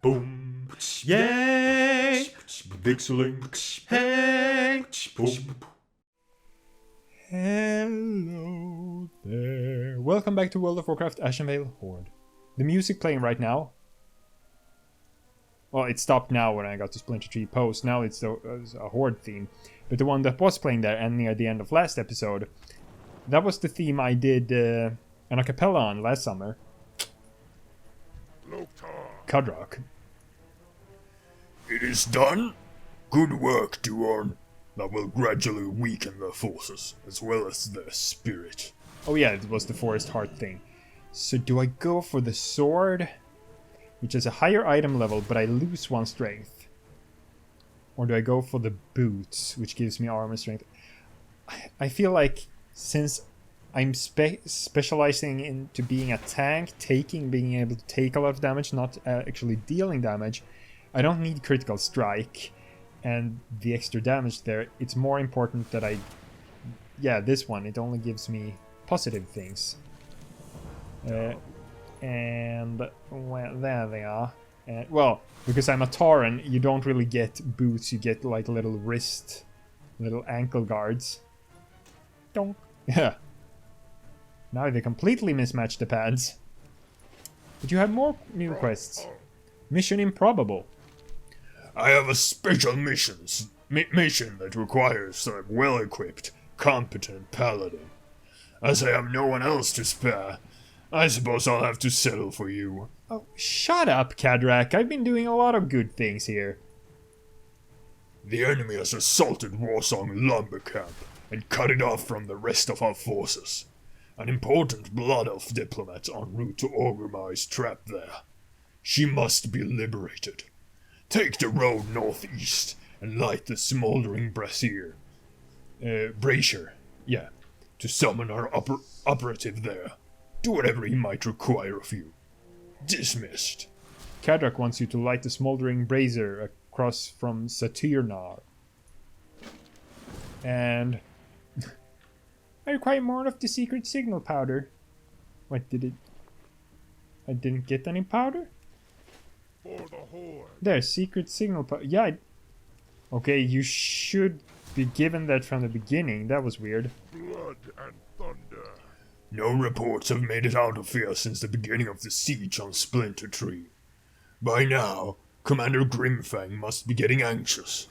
Boom. Yay. VikzeLink. Hey. Boom. Hello there. Welcome back to World of Warcraft Ashenvale Horde. The music playing right now. Well, it stopped now when I got to Splinter Tree Post. Now it's a Horde theme. But the one that was playing there and near the end of last episode, that was the theme I did an acapella on last summer. Kadrak. It is done. Good work, Durotar. That will gradually weaken their forces, as well as their spirit. Oh yeah, it was the Forest Heart thing. So do I go for the sword, which is a higher item level, but I lose 1 strength? Or do I go for the boots, which gives me armor strength? I feel like since I'm specializing into being a tank, being able to take a lot of damage, not actually dealing damage, I don't need critical strike and the extra damage there. It's more important that this one, it only gives me positive things. And well, there they are. Well, because I'm a Tauren, you don't really get boots, you get like little ankle guards. Donk. Yeah. Now they completely mismatch the pads. But you have more new quests. Mission Improbable. I have a special mission that requires a well-equipped, competent paladin. As I have no one else to spare, I suppose I'll have to settle for you. Oh, shut up, Kadrak. I've been doing a lot of good things here. The enemy has assaulted Warsong lumber camp and cut it off from the rest of our forces. An important Blood Elf diplomat en route to Orgrimmar's trap there. She must be liberated. Take the road northeast and light the smoldering brazier. Yeah, to summon our operative there. Do whatever he might require of you. Dismissed. Kadrak wants you to light the smoldering brazier across from Satyrs. And I require more of the secret signal powder. What I didn't get any powder? For the Horde. There, secret signal powder. Yeah. Okay, you should be given that from the beginning. That was weird. Blood and thunder. No reports have made it out of here since the beginning of the siege on Splinter Tree. By now, Commander Grimfang must be getting anxious.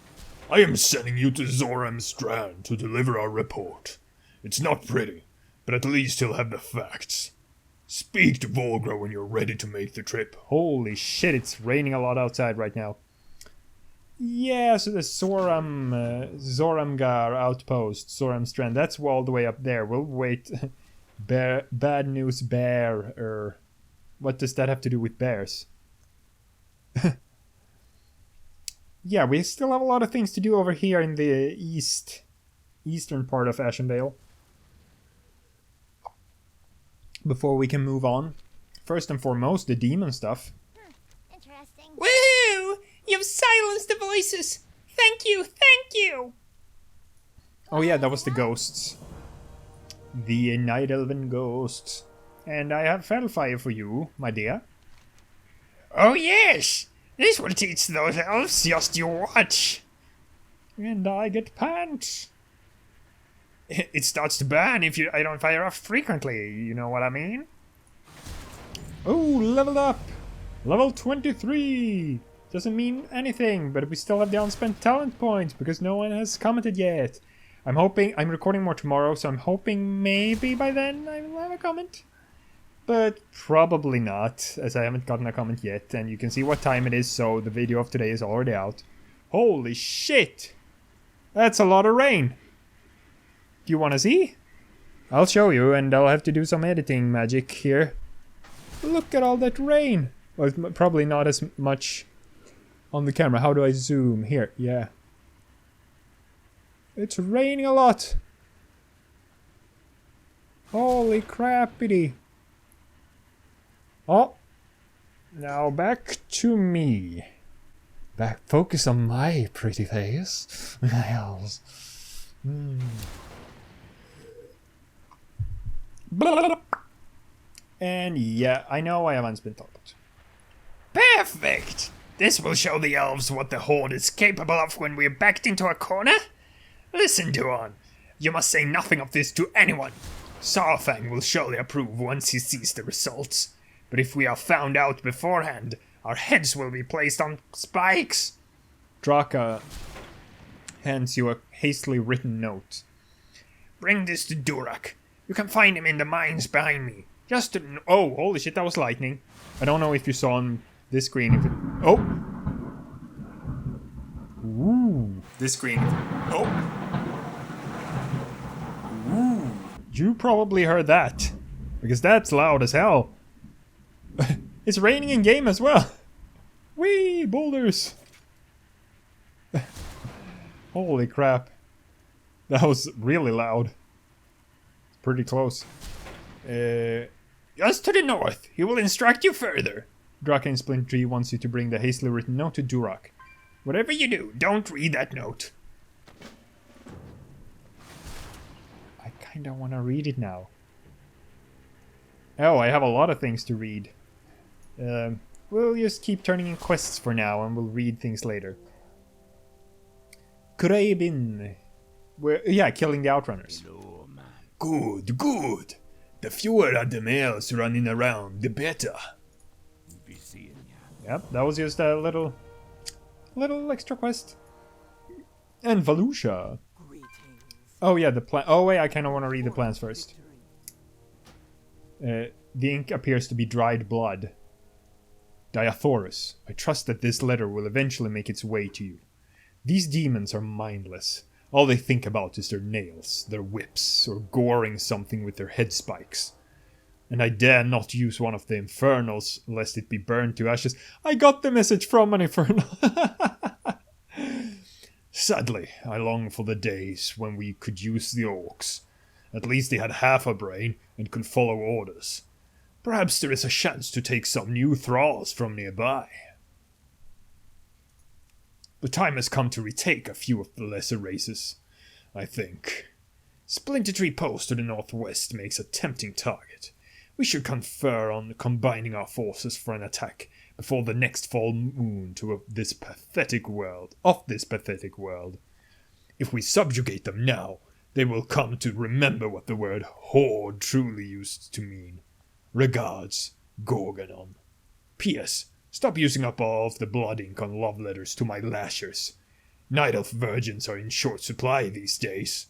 I am sending you to Zoram Strand to deliver our report. It's not pretty, but at least he'll have the facts. Speak to Volgra when you're ready to make the trip. Holy shit, it's raining a lot outside right now. Yeah, so the Zoramgar outpost, Zoram Strand, that's all the way up there. We'll wait. Bad news bear, what does that have to do with bears? Yeah, we still have a lot of things to do over here in the eastern part of Ashenvale. Before we can move on. First and foremost, the demon stuff. Interesting. Woohoo! You've silenced the voices! Thank you, thank you! Oh yeah, that was the ghosts. The Night Elven ghosts. And I have Fellfire for you, my dear. Oh yes! This will teach those elves, just you watch! And I get pants. It starts to burn if I don't fire off frequently, you know what I mean? Oh, leveled up! Level 23! Doesn't mean anything, but we still have the unspent talent points because no one has commented yet. I'm recording more tomorrow, so I'm hoping maybe by then I will have a comment. But probably not, as I haven't gotten a comment yet, and you can see what time it is, so the video of today is already out. Holy shit! That's a lot of rain! Do you want to see? I'll show you, and I'll have to do some editing magic here. Look at all that rain! Well, it's probably not as much on the camera. How do I zoom? Here, yeah. It's raining a lot! Holy crappity! Oh! Now back to me. Focus on my pretty face. Nails. And yeah, I know I have unspent talent. Perfect! This will show the elves what the Horde is capable of when we're backed into a corner. Listen, Duron, you must say nothing of this to anyone. Saurfang will surely approve once he sees the results. But if we are found out beforehand, our heads will be placed on spikes. Draka hands you a hastily written note. Bring this to Durak. You can find him in the mines behind me. Just to... Oh, holy shit, that was lightning. I don't know if you saw on this screen if it... Oh! Ooh. This screen... Oh! Ooh. You probably heard that. Because that's loud as hell. It's raining in game as well. Whee! Boulders! Holy crap. That was really loud. Pretty close. Just to the north. He will instruct you further. Draka in Splint Tree wants you to bring the hastily written note to Durak. Whatever you do, don't read that note. I kinda wanna read it now. Oh, I have a lot of things to read. We'll just keep turning in quests for now and we'll read things later. Kureibin. Yeah, killing the Outrunners. Good, good. The fewer of them elves running around, the better. Yep, that was just a little extra quest. And Valusha. Oh yeah, the plan. Oh wait, I kind of want to read the plans first. The ink appears to be dried blood. Diathorus, I trust that this letter will eventually make its way to you. These demons are mindless. All they think about is their nails, their whips, or goring something with their head spikes. And I dare not use one of the infernals, lest it be burned to ashes. I got the message from an infernal! Sadly, I long for the days when we could use the orcs. At least they had half a brain and could follow orders. Perhaps there is a chance to take some new thralls from nearby. The time has come to retake a few of the lesser races, I think. Splinter Tree Post to the northwest makes a tempting target. We should confer on combining our forces for an attack before the next full moon to this pathetic world. If we subjugate them now, they will come to remember what the word horde truly used to mean. Regards, Gorgonon. P.S. Stop using up all of the blood ink on love letters to my lashers. Night Elf virgins are in short supply these days.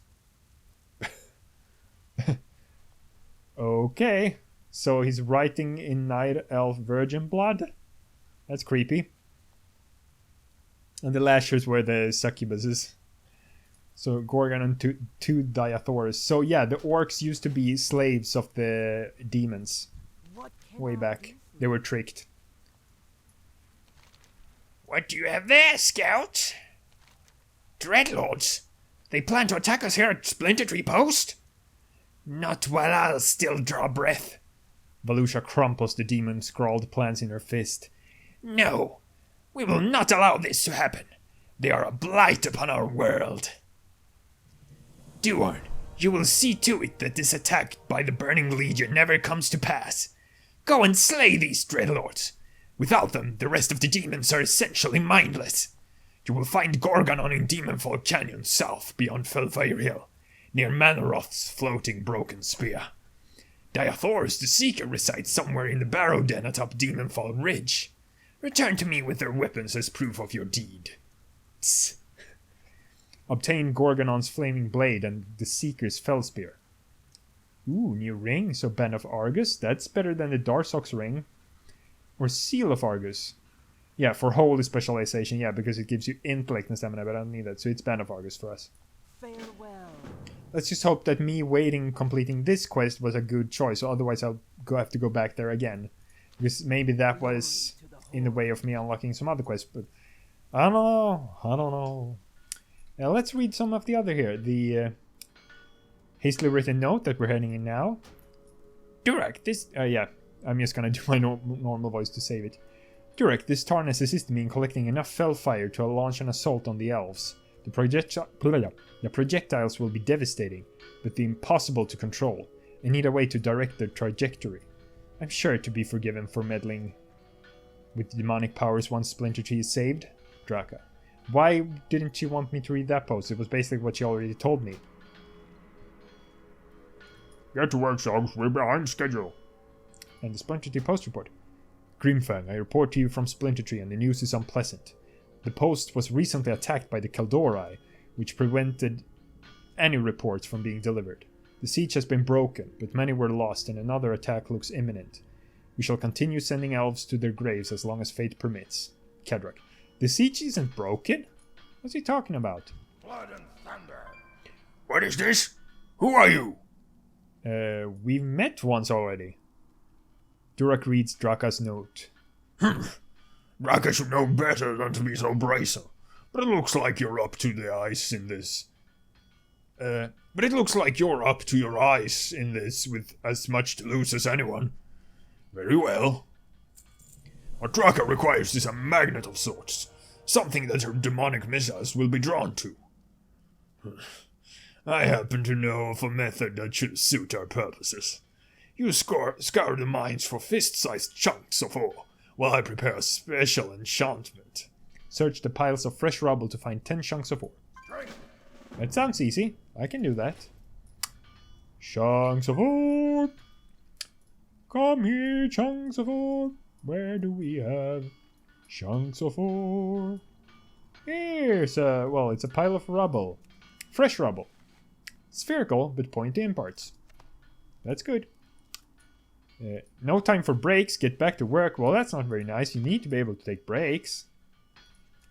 Okay, so he's writing in Night Elf virgin blood? That's creepy. And the lashers were the succubuses. So Gorgon and two Diathorus. So yeah, the orcs used to be slaves of the demons. Way back. They were tricked. What do you have there, Scout? Dreadlords? They plan to attack us here at Splinter Tree Post? Not while I'll still draw breath. Valusha crumples the demon-scrawled plans in her fist. No, we will not allow this to happen. They are a blight upon our world. Duarn, you will see to it that this attack by the Burning Legion never comes to pass. Go and slay these dreadlords. Without them, the rest of the demons are essentially mindless. You will find Gorgonon in Demonfall Canyon south beyond Felfire Hill, near Manoroth's floating broken spear. Diathorus the Seeker resides somewhere in the Barrow Den atop Demonfall Ridge. Return to me with their weapons as proof of your deed. Tss. Obtain Gorgonon's flaming blade and the Seeker's fellspear. Ooh, new ring, so Band of Argus. That's better than the Darsock's ring. Or Seal of Argus. Yeah, for holy specialization, yeah, because it gives you intellect and stamina, but I don't need that, so it's Band of Argus for us. Farewell. Let's just hope that me completing this quest was a good choice, so otherwise I'll have to go back there again. Because maybe that was in the way of me unlocking some other quests, but I don't know. Now let's read some of the other here. The hastily written note that we're heading in now. Durak, this... yeah, I'm just gonna do my normal voice to save it. Durak, this Tarn has assisted me in collecting enough fellfire to launch an assault on the elves. The projectiles will be devastating, but impossible to control. I need a way to direct their trajectory. I'm sure to be forgiven for meddling. with demonic powers once Splinter Tree is saved? Draka. Why didn't you want me to read that post? It was basically what you already told me. Get to work, Sogs. We're behind schedule. And the Splinter Tree post report. Grimfang, I report to you from Splinter Tree, and the news is unpleasant. The post was recently attacked by the Kaldori, which prevented any reports from being delivered. The siege has been broken, but many were lost, and another attack looks imminent. We shall continue sending elves to their graves as long as fate permits. Kedrak. The siege isn't broken? What's he talking about? Blood and thunder. What is this? Who are you? We've met once already. Durak reads Draka's note. Draka should know better than to be so brazen. But it looks like you're up to the eyes in this. But it looks like you're up to your eyes in this with as much to lose as anyone. Very well. What Draka requires is a magnet of sorts. Something that her demonic missiles will be drawn to. I happen to know of a method that should suit our purposes. You scour the mines for fist-sized chunks of ore, while I prepare a special enchantment. Search the piles of fresh rubble to find 10 chunks of ore. That sounds easy. I can do that. Chunks of ore. Come here, chunks of ore. Where do we have chunks of ore? Here's a, well, it's a pile of rubble. Fresh rubble. Spherical, but pointy in parts. That's good. No time for breaks. Get back to work. Well, that's not very nice. You need to be able to take breaks.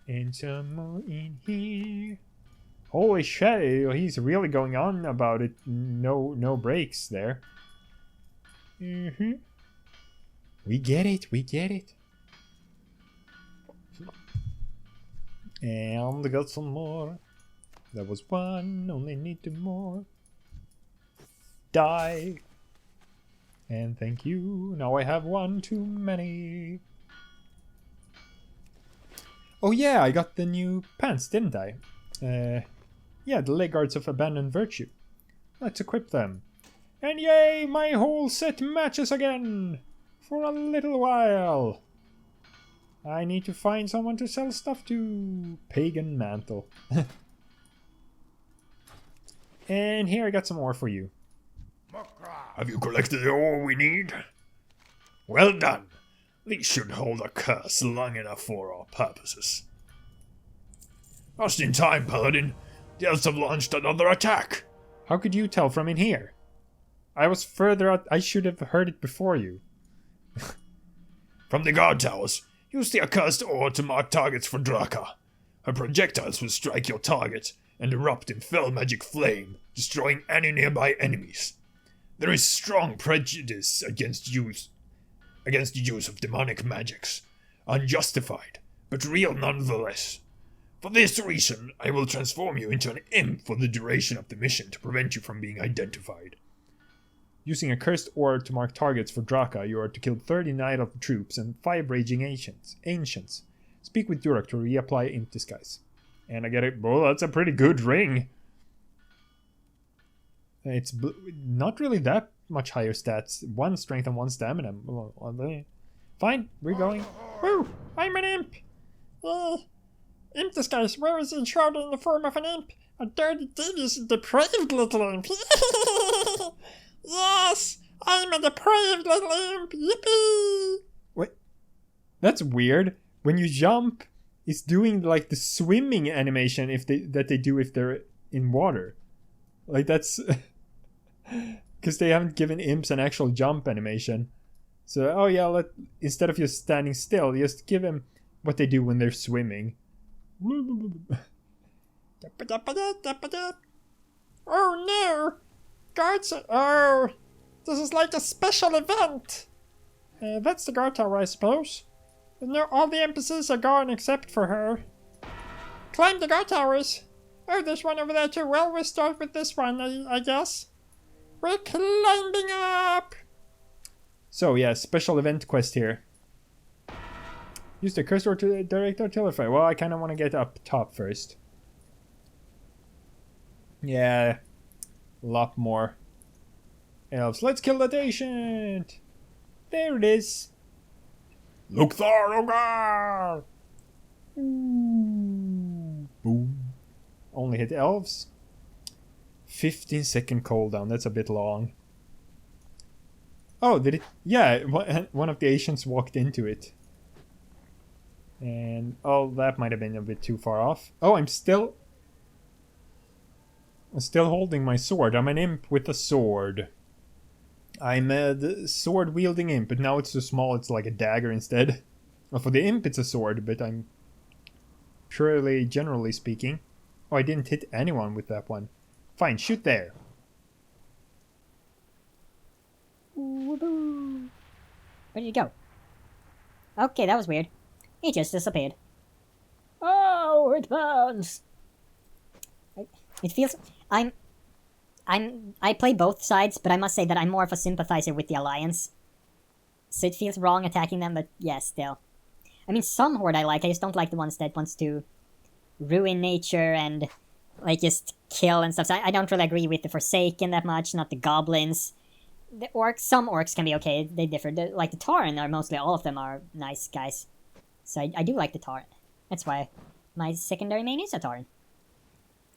And some more in here. Holy shit, he's really going on about it. No breaks there. We get it, we get it. And I got some more. That was one, only need two more. Die. And thank you. Now I have one too many. Oh yeah, I got the new pants, didn't I? Yeah, the leg guards of Abandoned Virtue. Let's equip them. And yay, my whole set matches again! For a little while. I need to find someone to sell stuff to. Pagan Mantle. And here I got some ore for you. Have you collected the ore we need? Well done. These should hold a curse long enough for our purposes. Just in time, Paladin. The elves have launched another attack. How could you tell from in here? I was further out. I should have heard it before you. From the guard towers, use the accursed ore to mark targets for Draka. Her projectiles will strike your target and erupt in fell magic flame, destroying any nearby enemies. There is strong prejudice against the use of demonic magics. Unjustified, but real nonetheless. For this reason, I will transform you into an imp for the duration of the mission to prevent you from being identified. Using a cursed ore to mark targets for Draka, you are to kill 30 Night Elf troops and 5 raging ancients. Speak with Durak to reapply imp disguise. And I get it. Well, that's a pretty good ring. It's not really that much higher stats. 1 strength and 1 stamina. Fine, we're going. Woo! I'm an imp! Imp disguise, where is he shrouded in the form of an imp? A dirty, devious, depraved little imp. Yes! I'm a depraved little imp! Yippee! Wait. That's weird. When you jump, it's doing like the swimming animation that they do if they're in water. Like that's... Because they haven't given imps an actual jump animation. So, oh yeah, instead of just standing still, just give them what they do when they're swimming. Oh no! Guards are... Oh! This is like a special event! That's the guard tower, I suppose. No, all the NPCs are gone except for her. Climb the guard towers! Oh, there's one over there too. Well, we'll start with this one, I guess. We're climbing up! So, yeah, special event quest here. Use the cursor to direct artillery fire. Well, I kind of want to get up top first. Yeah, a lot more elves. Let's kill that ancient! There it is. Look there, Naga! Boom. Only hit elves. 15-second cooldown, that's a bit long. Oh, did it? Yeah, one of the Asians walked into it. And, oh, that might have been a bit too far off. Oh, I'm still holding my sword. I'm an imp with a sword. I'm the sword-wielding imp, but now it's so small it's like a dagger instead. Well, for the imp it's a sword, but I'm purely, generally speaking... Oh, I didn't hit anyone with that one. Fine, shoot there. Where did he go? Okay, that was weird. He just disappeared. Oh, it burns! It feels... I play both sides, but I must say that I'm more of a sympathizer with the Alliance. So it feels wrong attacking them, but yeah, still. I mean, some Horde I like, I just don't like the ones that wants to ruin nature and, like, just kill and stuff. So I don't really agree with the Forsaken that much, not the Goblins. The Orcs, some Orcs can be okay, they differ. Like the Tauren are mostly, all of them are nice guys. So I do like the Tauren. That's why my secondary main is a Tauren.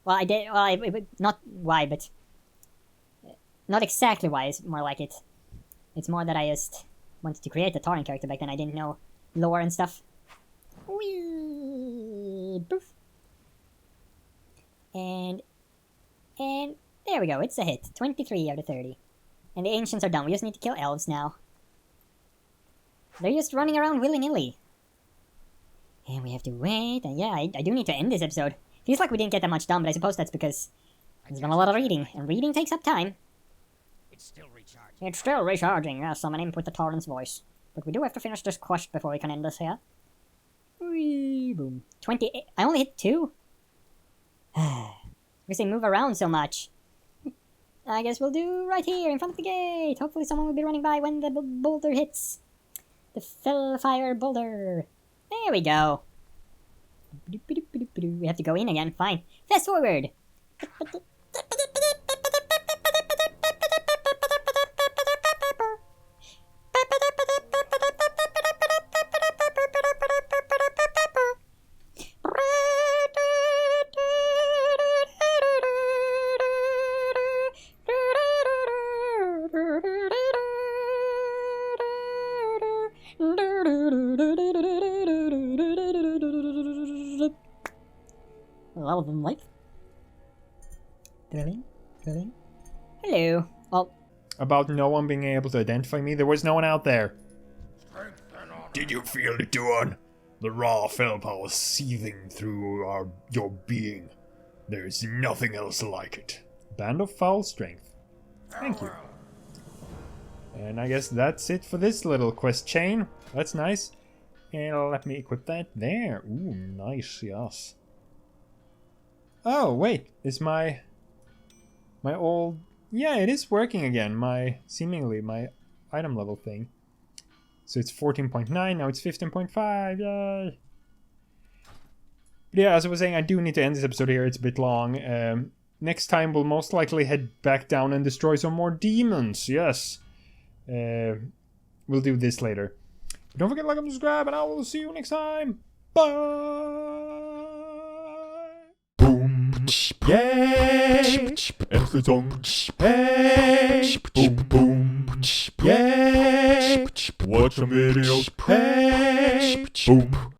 Well, not why, but... Not exactly why, it's more like it. It's more that I just wanted to create a Tauren character back then. I didn't know lore and stuff. Whee! Poof. And there we go, it's a hit. 23 out of 30. And the Ancients are done. We just need to kill Elves now. They're just running around willy-nilly. And we have to wait. And yeah, I do need to end this episode. Feels like we didn't get that much done, but I suppose that's because there's been a lot of reading. And reading takes up time. It's still recharging. It's still recharging. Yes, I'm an imp with the Tauren's voice. But we do have to finish this quest before we can end this here. Whee, boom. 28. I only hit 2? Because they move around so much. I guess we'll do right here in front of the gate. Hopefully someone will be running by when the boulder hits. The fire boulder. There we go. We have to go in again. Fine. Fast forward. Elven life. Thrilling. Hello. Oh. About no one being able to identify me, there was no one out there. Did you feel it, Duan? The raw fell power seething through your being. There's nothing else like it. Band of Foul Strength. Thank you. And I guess that's it for this little quest chain. That's nice. And let me equip that there. Ooh, nice, yes. Oh, wait. Is my old... Yeah, it is working again. Seemingly, my item level thing. So it's 14.9, now it's 15.5, yay! But yeah, as I was saying, I do need to end this episode here, it's a bit long. Next time we'll most likely head back down and destroy some more demons, yes! We'll do this later. But don't forget to like and subscribe, and I will see you next time! Bye! Yay! Everything. Hey! Boom, boom. Yay! Watch some videos. Hey! Boom.